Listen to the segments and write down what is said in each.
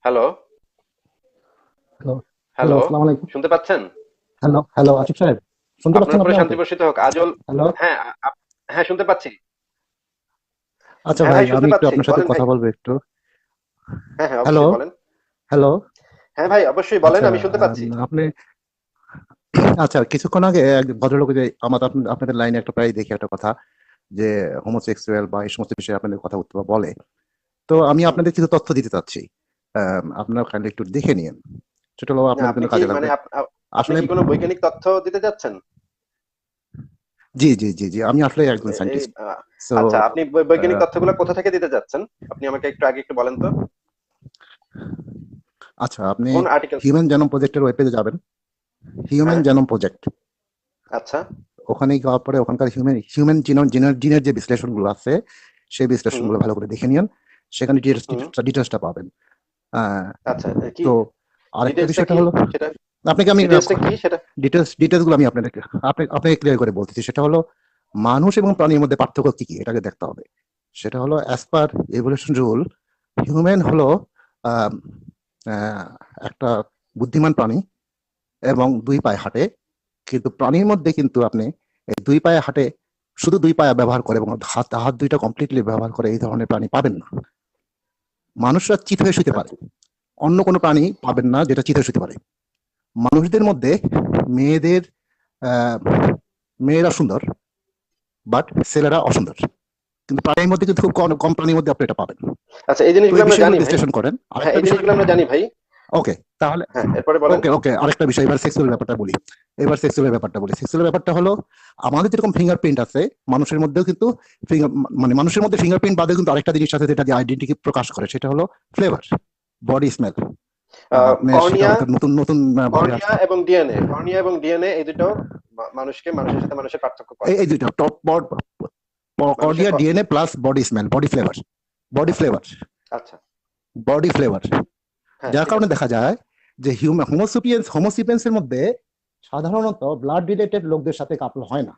Hello, hello, hello, hello, আসসালামু আলাইকুম। শুনতে পাচ্ছেন? হ্যালো, হ্যালো, আসিফ সাহেব। শুনতে আপনার পাচ্ছেন উপরে আপনি শান্তি আমাকে? বর্ষিত হোক। আজল। হ্যালো। হ্যাঁ, হ্যাঁ, শুনতে পাচ্ছি। আচ্ছা হ্যাঁ ভাই, ভাই, শুনতে আমি একটু পাচ্ছি, আপনার সাথে বলেন ভাই। কথা বলবো একটু। হ্যাঁ হ্যাঁ, হ্যালো, অবশ্যই বলেন। হ্যালো। হ্যাঁ ভাই, অবশ্যই বলেন, আচ্ছা, আমি শুনতে পাচ্ছি। আপনি আচ্ছা, কিছুক্ষণ আগে এক ভদ্রলোক যে আপনাদের লাইনে একটা প্রায় দেখি একটা কথা যে হোমোসেক্সুয়াল বা এই সমস্ত বিষয়ে আপনাদের কথা বলে। তো আমি হুম। আপনাদের কিছু তথ্য দিতে চাচ্ছি। আপনারা কাইন্ডলি একটু দেখে নিন। সেটা হলো না, আপনাদের আপনি জন্য কি কাজে মানে লাগবে। আপনি আসলে কি কোনো বৈজ্ঞানিক তথ্য দিতে যাচ্ছেন? জি, জি, জি, জি। আমি আসলে একজন এই সায়েন্টিস্ট। সো আচ্ছা, আপনি বৈজ্ঞানিক তথ্যগুলো কোথা থেকে দিতে যাচ্ছেন? আপনি আমাকে একটু আগে একটু বলেন তো। আচ্ছা, আপনি কোন আর্টিকেল? হিউম্যান জেনোম প্রজেক্টের ওয়েব পেজে যাবেন। হিউম্যান হ্যাঁ। জেনোম প্রজেক্ট, আচ্ছা। ওখানে যাওয়ার পরে ওখানকার হিউম্যান হিউম্যান জিনোম জিনের যে বিশ্লেষণগুলো আছে সেই হুম। বিশ্লেষণগুলো ভালো করে দেখে নিন। সেখানে হুম। ডিটেলসটা পাবেন। আহ, আচ্ছা, কি তো আরেকটা ডিটেলসটা বিষয়টা কি হলো সেটা? আপনাকে আমি ডিটেলসটা কি সেটা? ডিটেলস গুলো আমি আপনাকে ক্লিয়ার করে বলতেছি। সেটা হলো মানুষ এবং হুম। প্রাণীর মধ্যে পার্থক্য কি কি এটাকে দেখতে হবে। সেটা হলো as per evolution rule, human হলো আহ, আহ, একটা বুদ্ধিমান প্রাণী এবং দুই পায়ে হাঁটে। কিন্তু প্রাণীর মধ্যে কিন্তু আপনি এই দুই পায়ে হাঁটে, শুধু দুই পায়ে ব্যবহার করে এবং হাত হাত দুইটা কমপ্লিটলি ব্যবহার করে এই ধরনের প্রাণী পাবেন না। মানুষরা চিত হয়ে শুতে পারে, আচ্ছা। অন্য কোনো প্রাণী পাবেন না যেটা চিত হয়ে শুতে পারে। মানুষদের মধ্যে মেয়েদের আহ, মেয়েরা সুন্দর, বাট ছেলেরা অসুন্দর। কিন্তু প্রাণীর মধ্যে কিন্তু খুব কম কম প্রাণীর মধ্যে আপনি এটা পাবেন। আচ্ছা, এই তো জিনিসগুলো এই আমরা বিষয়গুলো জানি ভাই। বিশ্লেষণ করেন। হ্যাঁ, আরেকটা এই বিষয়, জিনিসগুলো আমরা জানি ভাই। ওকে তাহলে, হ্যাঁ, এরপরে বলেন। ওকে ওকে আরেকটা বিষয়, এবার সেক্সুয়াল ব্যাপারটা বলি। সেক্সুয়াল ব্যাপারটা হলো আমাদের যেরকম ফিঙ্গারপ্রিন্ট আছে মানুষের মধ্যেও কিন্তু finger- মানে মানুষের মধ্যে ফিঙ্গারপ্রিন্ট বাদে কিন্তু আরেকটা জিনিস আছে যেটা দিয়ে আইডেন্টিটি প্রকাশ করে, সেটা হলো ফ্লেভার, বডি স্মেল। আপনি সেটা কর্নিয়া, হয়তো নতুন নতুন ভাবে কর্নিয়া আসছে। এবং ডিএনএ, কর্নিয়া এবং ডিএনএ এই দুটো মানুষকে মানুষের সাথে মানুষের পার্থক্য করে। এই দুইটা টপ মানুষের কর্ডিয়া DNA plus body smell, body আচ্ছা। ফ্লেভার আচ্ছা। Body flavour. হ্যাঁ, যার ঠিক কারণে আছে। দেখা যায় যে হোমোসিপিয়েন্স এর মধ্যে সাধারণত ব্লাড রিলেটেড লোকদের সাথে কাপল হয় না।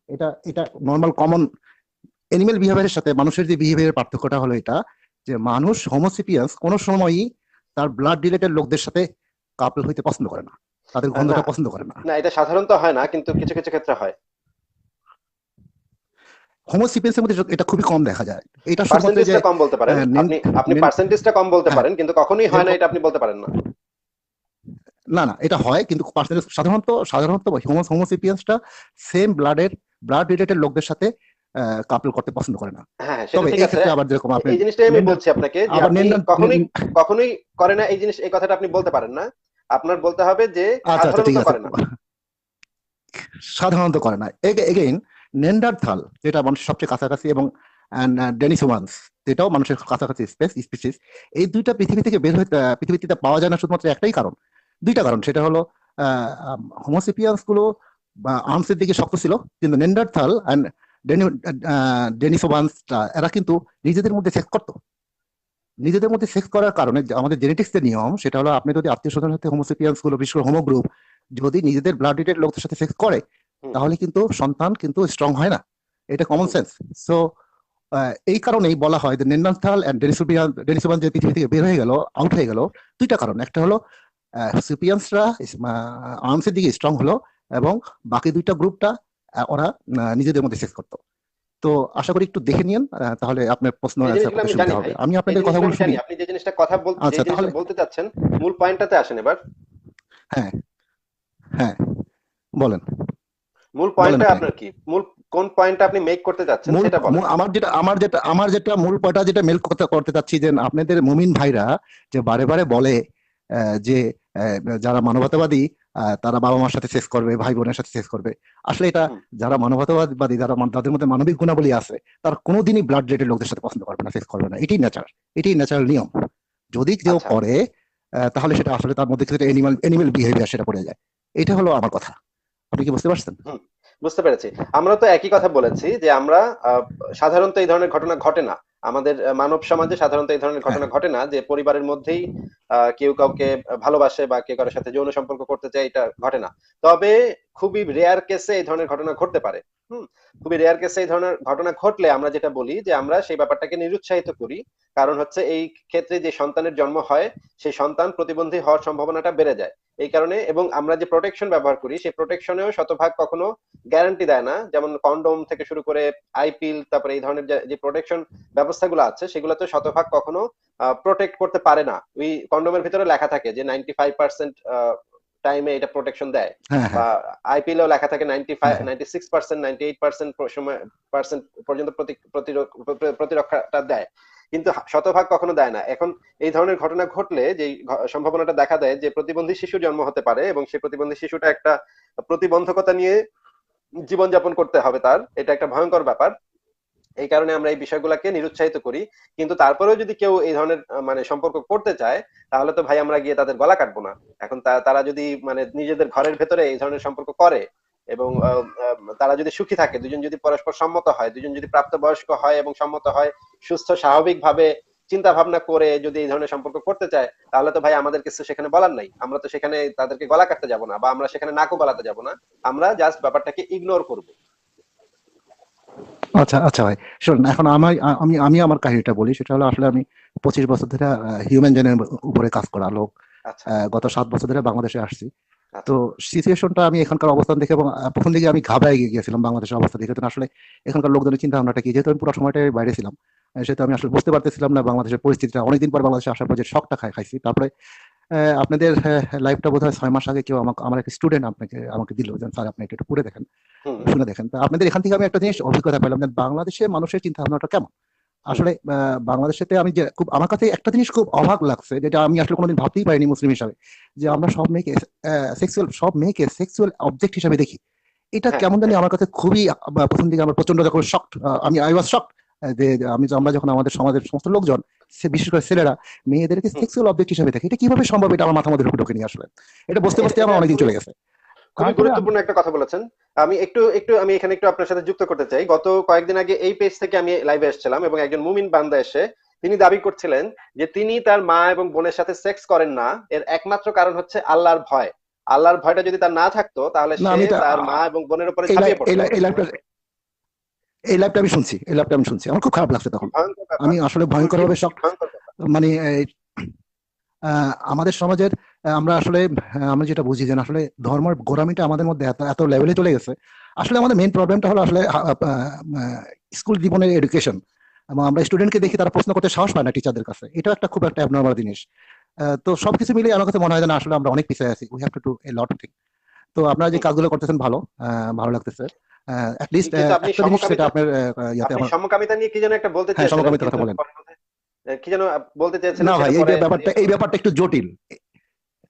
এটা এটা নর্মাল কমন এনিম্যাল বিহেভিয়ারের সাথে মানুষের যে বিহেভিয়ারের পার্থক্যটা হলো এটা, যে মানুষ হোমোসিপিয়ান্স কোনো সময়ই তার ব্লাড রিলেটেড লোকদের সাথে কাপল হইতে পছন্দ করে না, তাদের না, গন্ধটা পছন্দ করে না। না, এটা সাধারণত হয় না, কিন্তু কিছু কিছু ক্ষেত্রে হয়। হোমোসিপিয়ান্সের মধ্যে এটা খুবই কম দেখা যায়। এটা শুধুমাত্র যে পার্সেন্টেজটা কম বলতে পারেন আহ, নেন- আপনি, আপনি নেন- পার্সেন্টেজটা কম বলতে হ্যাঁ, পারেন, কিন্তু কখনোই হয় না যেরকম এটা আপনি বলতে পারেন না। না না এটা হয় কিন্তু পার্সেন্টেজ সাধারণত হোমোসিপিয়ান্সটা সেম ব্লাড রিলেটেড লোকদের সাথে কাপল করতে পছন্দ করে না। হ্যাঁ হ্যাঁ, সেটা তবে ঠিক এই আছে। ক্ষেত্রে আবার যেরকম আপনি এই জিনিসটাই আমি নেন্ডার বলছি আপনাকে যে আবার আপনি নেন্ডার কখনোই কখনোই করে না এই জিনিস, এই কথাটা আপনি বলতে পারেন না। আপনার বলতে হবে যে আচ্ছা আচ্ছা সাধারণত ঠিক আছে, করে না। সাধারণত করে না। এগেইন নেন্ডারথাল যেটা মানুষের সবচেয়ে কাছাকাছি এবং ডেনিসোয়ান্স যেটাও মানুষের কাছাকাছি স্পিসিস, এই দুইটা পৃথিবী থেকে বের হতে পৃথিবীতে পাওয়া যায় না শুধুমাত্র একটাই কারণ, দুইটা কারণ। সেটা হলো হোমোসেপিয়ান্স গুলো বা আর্মসের দিকে শক্ত ছিল, কিন্তু নেন্ডারথাল অ্যান্ড ডেনিসোয়ান্স এরা কিন্তু নিজেদের মধ্যে সেক্স করতো। নিজেদের মধ্যে সেক্স করার কারণে যে আমাদের জেনেটিক্স এর নিয়ম, সেটা হলো আপনি যদি আত্মীয় স্বজনের সাথে হোমোসেপিয়ান্স গুলো বিশেষ করে হোমো গ্রুপ যদি নিজেদের ব্লাড রিলেটেড লোকদের সাথে সেক্স করে হুম। তাহলে কিন্তু সন্তান কিন্তু স্ট্রং হয় না। এটা কমন হুম। সেন্স। সো এই কারণেই বলা হয় যে নেন্ডারথাল এন্ড ডেনিসোভান যে পৃথিবী থেকে বের হয়ে গেল, আউট হয়ে গেল, দুইটা কারণ। একটা হলো সুপিয়ান্সরা আর্মসের দিকে স্ট্রং হলো এবং বাকি দুইটা গ্রুপটা ওরা নিজেদের মধ্যে সেক্স করতো। তো আশা করি একটু দেখে নিন, তাহলে আপনার প্রশ্ন এই অ্যান্সার জিনিসগুলো করতে আমি জানি সুবিধা হবে। ভাই। আমি এই আপনাদের জিনিসগুলো কথাগুলো আমি জানি, শুনি। আপনি যে জিনিসটা যে আচ্ছা জিনিসটা তাহলে, বলতে চাচ্ছেন, মূল পয়েন্টটাতে আসেন এবার। হ্যাঁ হ্যাঁ বলেন, মূল বলেন পয়েন্টটা আপনি। আপনার কি? কোন পয়েন্টটা আপনি মেক করতে চাচ্ছেন মূল সেটা বলেন। আমার যেটা মূল পয়েন্টটা যেটা মেল করতে করতে চাচ্ছি যে আপনাদের মুমিন ভাইরা যে বারে বারে বলে যে আহ, যারা মানবতাবাদী তারা বাবা মার সাথে সেক্স করবে, ভাই বোনের সাথে সেক্স করবে। আসলে এটা, হুম। যারা মানবতাবাদী যাদের মধ্যে মানবিক গুণাবলী আছে তারা কোনোদিনই ব্লাড রিলেটেড লোকদের সাথে পছন্দ করবে না, সেক্স করবে না। এটাই ন্যাচারাল নিয়ম। যদি কেউ আচ্ছা। করে তাহলে সেটা আসলে তার মধ্যে কিছু এনিম্যাল বিহেভিয়ার সেটা পড়ে যায়। এটা হলো আমার কথা। আপনি কি বুঝতে পারছেন? হুম, বুঝতে পেরেছি। আমরা তো একই কথা বলেছি যে আমরা আহ, সাধারণত এই ধরনের ঘটনা ঘটে না। আমাদের মানব সমাজে সাধারণত এই ধরনের হ্যাঁ ঘটনা ঘটে না যে পরিবারের মধ্যেই কেউ কাউকে ভালোবাসে বা কেউ কারোর সাথে যৌন সম্পর্ক করতে চায়, এটা ঘটে না। তবে খুবই রেয়ার কেসে এই ধরনের ঘটনা ঘটতে পারে। হুম। খুবই রেয়ার কেসে এই ধরনের ঘটনা ঘটলে আমরা যেটা বলি যে আমরা সেই ব্যাপারটাকে নিরুৎসাহিত করি। কারণ হচ্ছে এই ক্ষেত্রে যে সন্তানের জন্ম হয় সেই সন্তান প্রতিবন্ধী হওয়ার সম্ভাবনাটা বেড়ে যায়। এই কারণে, এবং আমরা যে প্রোটেকশন ব্যবহার করি সেই প্রোটেকশনেও শতভাগ কখনো গ্যারান্টি দেয় না, যেমন কন্ডোম থেকে শুরু করে আইপিল, তারপরে এই ধরনের যে প্রোটেকশন ব্যবস্থাগুলো আছে সেগুলোতে শতভাগ কখনো প্রোটেক্ট করতে পারে না। ওই কন্ডোমের ভিতরে লেখা থাকে যে 95% টাইমে এটা প্রোটেকশন দেয়, হ্যাঁ, বা হ্যাঁ, আইপিএলেও লেখা থাকে হ্যাঁ, 96%, 98% সময় পার্সেন্ট পর্যন্ত প্রতিরক্ষাটা দেয়, কিন্তু শতভাগ কখনো দেয় না। এখন এই ধরনের ঘটনা ঘটলে যে সম্ভাবনাটা দেখা দেয় যে প্রতিবন্ধী শিশু জন্ম হতে পারে, এবং সেই প্রতিবন্ধী শিশুটা একটা প্রতিবন্ধকতা নিয়ে জীবনযাপন করতে হবে তার, এটা একটা ভয়ঙ্কর ব্যাপার। এই কারণে আমরা এই বিষয়গুলোকে নিরুৎসাহিত করি। কিন্তু তারপরেও যদি কেউ এই ধরনের মানে সম্পর্ক করতে চায়, তাহলে তো ভাই আমরা গিয়ে তাদের গলা কাটবো না। এখন তারা যদি মানে নিজেদের ঘরের ভেতরে এই ধরনের সম্পর্ক করে, এবং তারা যদি সুখী থাকে, দুজন যদি পরস্পর সম্মত হয়, দুজন যদি প্রাপ্তবয়স্ক হয় এবং সম্মত হয়, সুস্থ স্বাভাবিক ভাবে চিন্তা ভাবনা করে যদি এই ধরনের সম্পর্ক করতে চায়, তাহলে তো ভাই আমাদের কিছু সেখানে বলার নাই। আমরা তো সেখানে তাদেরকে গলা কাটতে যাব না, বা আমরা সেখানে নাকও গলাতে যাব না। আমরা জাস্ট ব্যাপারটাকে ইগনোর করব। আচ্ছা, আচ্ছা ভাই, শুনুন, এখন আমি আমি আমার কাহিনীটা বলি। সেটা হলো আসলে আমি 25 বছর ধরে হিউম্যান জেনের উপরে কাজ করা লোক। আচ্ছা, গত 7 বছর ধরে বাংলাদেশে আসছি। তো আচ্ছা। সিচুয়েশনটা আমি এখানকার অবস্থান দেখে, এবং প্রথম দিকে আমি ঘাবড়াই গিয়েছিলাম বাংলাদেশের অবস্থা দেখে। তো আসলে এখানকার লোকজনের চিন্তা ভাবনাটা কি, যেহেতু আমি পুরো সময়টাই বাইরে ছিলাম, সেহেতু আমি আসলে বুঝতে পারতেছিলাম না বাংলাদেশের পরিস্থিতিটা। অনেকদিন পর বাংলাদেশে আসার পর যে শকটা খাইছি। তারপরে আপনাদের লাইভটা বোধ হয় 6 মাস আগে কেউ আমার একটা স্টুডেন্ট আমাকে দিল যে স্যার আপনি এটা একটু পড়ে দেখেন, হুম। শুনে দেখেন। তা আপনাদের এখান থেকে আমি একটা জিনিস অভিজ্ঞতা পেলাম যে বাংলাদেশের মানুষের চিন্তা ভাবনাটা কেমন। হুম। আসলে বাংলাদেশেতে আমি যে খুব, আমার কাছে একটা জিনিস খুব অবাক লাগছে, যেটা আমি আসলে কোনোদিন ভাবতেই পারিনি মুসলিম হিসাবে, যে হুম। আমরা সব মেয়েকে সেক্সুয়াল অবজেক্ট হিসাবে দেখি। এটা হ্যাঁ, কেমন জানি হ্যাঁ। আমার কাছে খুবই, প্রথম দিকে আমার প্রচন্ড রকম শক্ট, আই ওয়াজ শক্ট, আমরা যখন আমাদের সমাজের সমস্ত লোকজন, বিশেষ করে ছেলেরা মেয়েদেরকে হুম। সেক্সুয়াল অবজেক্ট হিসাবে দেখে, এটা কিভাবে সম্ভব, এটা আমার মাথার মধ্যে ঢোকেনি আসলে। এটা বুঝতে এটা বুঝতে এটা আমার অনেকদিন খুবই চলে গেছে। খুবই তারপরে গুরুত্বপূর্ণ একটা কথা বলেছেন। আমি এখানে একটু আপনার সাথে যুক্ত করতে চাই। গত কয়েকদিন আগে এই পেজ থেকে আমি লাইভে এসেছিলাম, এবং একজন মুমিন বান্দা এসে তিনি দাবি করছিলেন যে তিনি তার মা এবং বোনের সাথে সেক্স করেন না, এর একমাত্র কারণ হচ্ছে আল্লাহর ভয়। আল্লাহর ভয়টা যদি তার না থাকতো, তাহলে না, সে আমি এটা তার মা এবং বোনের উপরে এই ঝাঁপিয়ে পড়তো। লাইভটা এই লাইভটা আমি শুনছি, আমার খুব খারাপ লাগছে কি তখন। ভয়ঙ্কর ব্যাপার! আমি আসলে কি ভয়ঙ্করভাবে শক। ভয়ঙ্কর ব্যাপার! মানে আমাদের সমাজের, আমরা আসলে, আমরা যেটা বুঝি যে না, আসলে ধর্মের গোঁড়ামিটা আমাদের মধ্যে এত এত লেভেলে চলে গেছে। আসলে আমাদের মেইন প্রবলেমটা হলো আসলে স্কুল জীবনের এডুকেশন, এবং আমরা স্টুডেন্টকে হুম। দেখি তারা প্রশ্ন করতে সাহস পায় না টিচারদের কাছে। এটা একটা খুব একটা অ্যাবনর্মাল জিনিস। তো সবকিছু মিলিয়ে আমার কাছে মনে হয় যে না, আসলে আমরা অনেক পিছিয়ে আছি। We have to do a lot of thing. তো আপনারা যে হুম। কাজগুলো করতেছেন ভালো, ভালো লাগতেছে। অ্যাটলিস্ট কিন্তু আপনি একটা জিনিস যেটা সমকামিতা আপনার ইয়াতে আপনি আমার, সমকামিতা নিয়ে কি যেন একটা বলতে হ্যাঁ, চেয়েছিলেন, সমকামিতার কথা কিন্তু বলেন। পরে কি যেন বলতে চেয়েছিলেন, না ভাই, সেটা এই পরে ব্যাপারটা এই ব্যাপারটা একটু জটিল।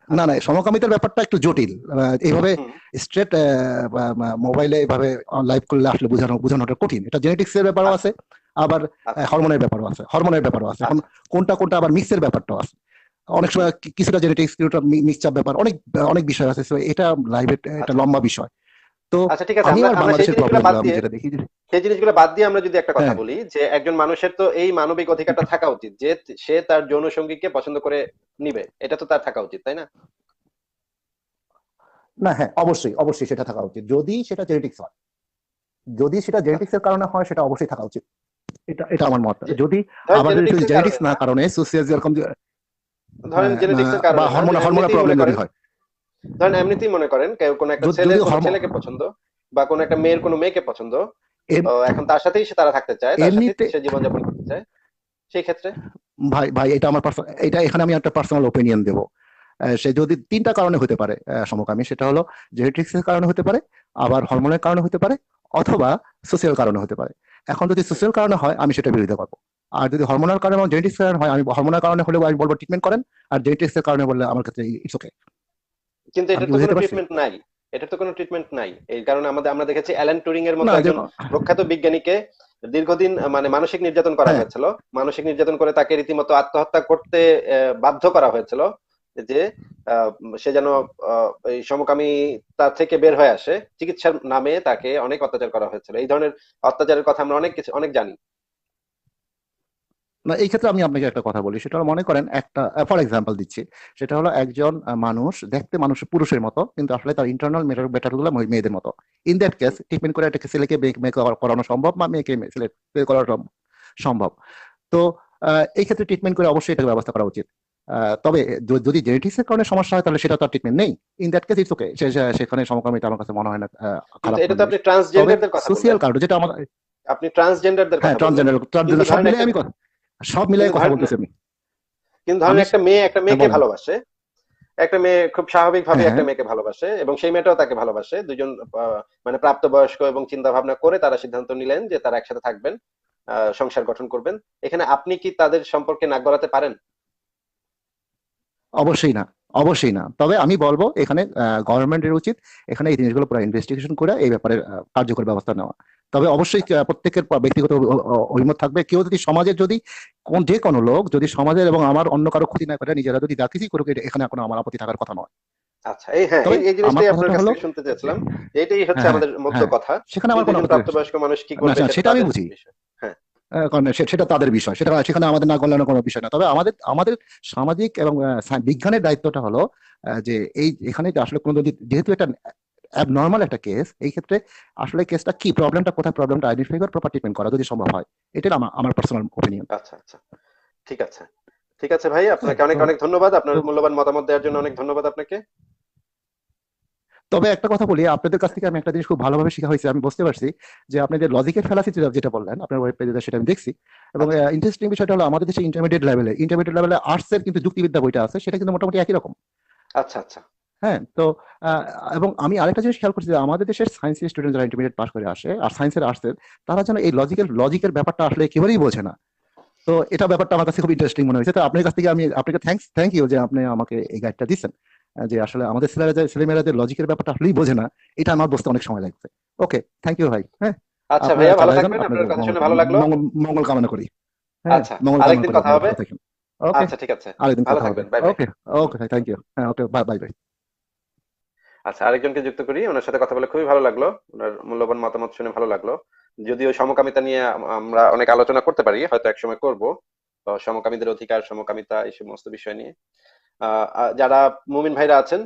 না, আচ্ছা। না, সমকামিতার ব্যাপারটা একটু জটিল। এইভাবে হুম। স্ট্রেট মোবাইলে এইভাবে লাইভ করলে আসলে বোঝানোটা কঠিন। এটা জেনেটিক্স এর ব্যাপারও আচ্ছা। আছে, আবার আচ্ছা। হরমোনের ব্যাপারও আছে। এখন আচ্ছা। কোনটা আবার মিক্সের ব্যাপারটাও আছে। অনেক হুম। সময় কিছুটা জেনেটিক্স, কিছুটা মিক্সচার ব্যাপার, অনেক অনেক বিষয় আছে। So এটা লাইভে একটা আচ্ছা। লম্বা বিষয়। তো আচ্ছা, ঠিক আছে, আমি আমরা আমার আমরা সেই বাংলাদেশের জিনিসগুলো প্রবলেম বাদ গুলো আমি দিয়ে যেটা দেখি আমরা যদি একটা কথা হ্যাঁ, বলি যে একজন মানুষের তো এই মানবিক অধিকারটা থাকা উচিত যে সে তার যৌন সঙ্গীকে পছন্দ করে নিবে, এটা তো তার থাকা উচিত, তাই না? না, হ্যাঁ, অবশ্যই অবশ্যই সেটা থাকা উচিত। যদি সেটা জেনেটিক্স হয়, যদি সেটা আচ্ছা। জেনেটিক্স এর কারণে হয়, সেটা অবশ্যই থাকা উচিত। এটা এটা আমার মত। যে যদি ধরেন আবার যদি জেনেটিক্স শুধু এর কারণে জেনেটিক্স না না, কারণে সোসিয়াল যেরকম ধরেন জেনেটিক্স এর বা কারণে না, হরমোনাল হরমোনাল এমনিতেই মনে প্রবলেম যদি করেন, হয়, ধরেন এমনিতেই মনে করেন কেউ কোনো একটা ছেলে যদি কোনো হরমোন ছেলেকে পছন্দ, বা কোনো একটা মেয়ের কোনো মেয়েকে পছন্দ, এখন তার সাথেই তারা থাকতে চায়, তার সাথেই এমনিতে, সে জীবনযাপন করতে চায়, সেই ক্ষেত্রে ভাই ভাই এটা আমার এটা এখানে আমি একটা পার্সোনাল ওপিনিয়ন দেবো। সে যদি তিনটা কারণে হতে পারে সমকামী, সেটা হলো জেনেটিক্স এর কারণে হতে পারে, আবার হরমোনের কারণে হতে পারে, অথবা সোশ্যাল কারণে হতে পারে। এখন যদি হুম। সোশ্যাল কারণে হয়, আমি সেটা বিরোধিতা করবো। আর যদি হরমোনাল কারণে এবং জেনেটিক্স কারণে হয়, আমি হরমোনাল কারণে হলেও আমি বলবো ট্রিটমেন্ট করেন। আর জেনেটিক্স এর কারণে বললে আমার কাছে ইটস ওকে। কিন্তু আমি এটার কি তো কোনো বুঝতে পারছি? ট্রিটমেন্ট নাই। এটার তো কোনো ট্রিটমেন্ট নাই। এই কারণে আমরা দেখেছি অ্যালান টুরিং এর মতো না, যে একজন প্রখ্যাত বিজ্ঞানীকে দীর্ঘদিন মানে মানসিক নির্যাতন করা হ্যাঁ, হয়েছিল। মানসিক নির্যাতন করে তাকে রীতিমতো আত্মহত্যা করতে বাধ্য করা হয়েছিল, যে আহ, সে যেন এই সমকামিতা থেকে বের হয়ে আসে। চিকিৎসার নামে তাকে অনেক অত্যাচার করা হয়েছিল। এই ধরনের অত্যাচারের কথা আমরা অনেক জানি। না, এই ক্ষেত্রে আমি আপনাকে একটা কথা বলি, সেটা হলো মনে করেন একটা ফর এক্সাম্পল দিচ্ছি, সেটা হলো একজন মানুষ দেখতে মানুষ পুরুষের মতো, কিন্তু আসলে তার ইন্টারনাল ম্যাটার গুলো মেয়েদের মতো। ইন দ্যাট কেস ট্রিটমেন্ট করে একটা ছেলেকে মেয়ে করানো সম্ভব, বা মেয়েকে ছেলে করানো সম্ভব। তো এই ক্ষেত্রে ট্রিটমেন্ট করে অবশ্যই এটাকে ব্যবস্থা করা উচিত। তবে যদি জেনেটিক্স এর কারণে সমস্যা হয় তাহলে সেটা তো ট্রিটমেন্ট নেই। In that case it's okay, সেখানে সমকামিতা আমার কাছে মনে হয় না কিন্তু খারাপ এটা কোনো তো জিনিস। আপনি তবে ট্রান্সজেন্ডারদের কথা সোশিয়াল বললেন, কার্ড যেটা আমার, আপনি ট্রান্সজেন্ডারদের হ্যাঁ কথা বললেন। ট্রান্সজেন্ডার কিন্তু ট্রান্সজেন্ডার সব ধরেন মিলে একটা, সব মিলাই কিন্তু কথা ধরেন, বলতেছি আমি। কিন্তু ধরেন আমি একটা মেয়ে একটা হ্যাঁ মেয়েকে বলেন। ভালোবাসে, একটা মেয়ে খুব স্বাভাবিকভাবে হ্যাঁ, একটা হ্যাঁ, মেয়েকে ভালোবাসে এবং সেই মেয়েটাও তাকে ভালোবাসে, দুজন মানে প্রাপ্তবয়স্ক এবং চিন্তা ভাবনা করে তারা সিদ্ধান্ত নিলেন যে তারা একসাথে থাকবেন, সংসার গঠন করবেন। এখানে আপনি কি তাদের সম্পর্কে নাক গলাতে পারেন? অবশ্যই না, অবশ্যই না। তবে আমি বলবো এখানে গভর্নমেন্টের উচিত এখানে এই জিনিসগুলো পুরো ইনভেস্টিগেশন করে এই ব্যাপারে কার্যকর ব্যবস্থা নেওয়া। তবে অবশ্যই প্রত্যেকের ব্যক্তিগত অভিমত থাকবে। কেউ যদি সমাজের যদি যে কোনো লোক যদি সমাজের এবং আমার অন্য কারো ক্ষতি না করে নিজেরা যদি যা কিছুই করুক, এখানে কোনো আমার আপত্তি থাকার কথা নয়। আচ্ছা, এই হ্যাঁ, তবে এই এই আমার জিনিসটাই আপনার কথাটা কাছ হলো থেকে শুনতে যে চাচ্ছিলাম। এটাই হচ্ছে হ্যাঁ, হ্যাঁ, আমাদের মধ্য হ্যাঁ, কথা, সেখানে যে আমার কোনো দুজন আপত্তি প্রাপ্তবয়স্ক মানুষ কি না, করবে সেটা সেটা আমি তাদের বুঝি। বিষয়। হ্যাঁ। কারণ সেটা তাদের বিষয়, সেখানে আমাদের না গলানো কোনো বিষয় না। তবে আমাদের আমাদের সামাজিক এবং বিজ্ঞানের দায়িত্বটা হলো যে এখানে যে আসলে কোনো যদি যেহেতু এটা অ্যাবনর্মাল একটা কেস, এই ক্ষেত্রে আসলে কেসটা কি, প্রবলেমটা কোথায়, প্রবলেমটা আইডেন্টিফাই করে প্রপার ট্রিটমেন্ট করা যদি সম্ভব হয়। এটা আমার পার্সোনাল ওপিনিয়ন। আচ্ছা, আচ্ছা, ঠিক আছে। ঠিক আছে ভাই, হ্যাঁ আপনাকে অনেক তো অনেক ধন্যবাদ, আপনার তো মূল্যবান মতামত দেওয়ার জন্য অনেক ধন্যবাদ আপনাকে। তবে একটা কথা বলি, আপনাদের কাছ থেকে আমি একটা জিনিস খুব ভালোভাবে শেখা হয়েছে, আমি বুঝতে পারছি যে আপনাদের লজিকের ফেলাসি যেটা বললেন আপনার ওয়েব পেজে, সেটা আমি দেখছি। এবং আচ্ছা, ইন্টারেস্টিং বিষয়টা হলো আমাদের দেশে ইন্টারমিডিয়েট লেভেলে আর্টস এর কিন্তু যুক্তিবিদ্যা বইটা আছে, সেটা কিন্তু মোটামুটি একই রকম। আচ্ছা, আচ্ছা, হ্যাঁ তো আহ, এবং আমি আরেকটা জিনিস খেয়াল করছি যে আমাদের দেশের সায়েন্সের স্টুডেন্ট যারা ইন্টারমিডিয়েট পাস করে আসে আর সায়েন্সের আর্টসের, তারা যেন এই লজিকের ব্যাপারটা আসলে একেবারেই বোঝে না। তো এটা ব্যাপারটা আমার কাছে খুব ইন্টারেস্টিং মনে হয়েছে। তো আপনার কাছ থেকে আমি আপনাকে থ্যাংক ইউ যে আপনি আমাকে এই গাইডটা দিচ্ছেন, যে আসলে আমাদের ছেলেমেয়েরা যে লজিকের ব্যাপারটা আসলেই বোঝে না, এটা আমার বুঝতে অনেক সময় লাগছে। ওকে, থ্যাংক ইউ ভাই। হ্যাঁ, আচ্ছা আপনারা ভাইয়া, ভালো চালায় যান, থাকবেন, আপনার আপনার কথা মঙ্গল শুনে ভালো লাগলো। মঙ্গল মঙ্গল কামনা করি। হ্যাঁ, আচ্ছা, মঙ্গল কামনা আরেকদিন করি, কথা আপনারা হবে। ভালো থাকেন। ওকে, আচ্ছা, ঠিক আছে, আরেকদিন ভালো কথা হবে। থাকবেন, বাই বাই। ওকে, ওকে ভাই, থ্যাংক ইউ। হ্যাঁ, ওকে, বাই বাই বাই। আচ্ছা, আরেকজনকে যুক্ত করি, ওনার সাথে কথা বলে খুবই ভালো লাগলো, ওনার মূল্যবান মতামত শুনে ভালো লাগলো। যদিও সমকামিতা নিয়ে আমরা অনেক আলোচনা করতে পারি, হয়তো একসময় করব। তো সমকামীদের অধিকার, সমকামিতা, এই সমস্ত বিষয় নিয়ে যারা মুমিন ভাইরা আছেন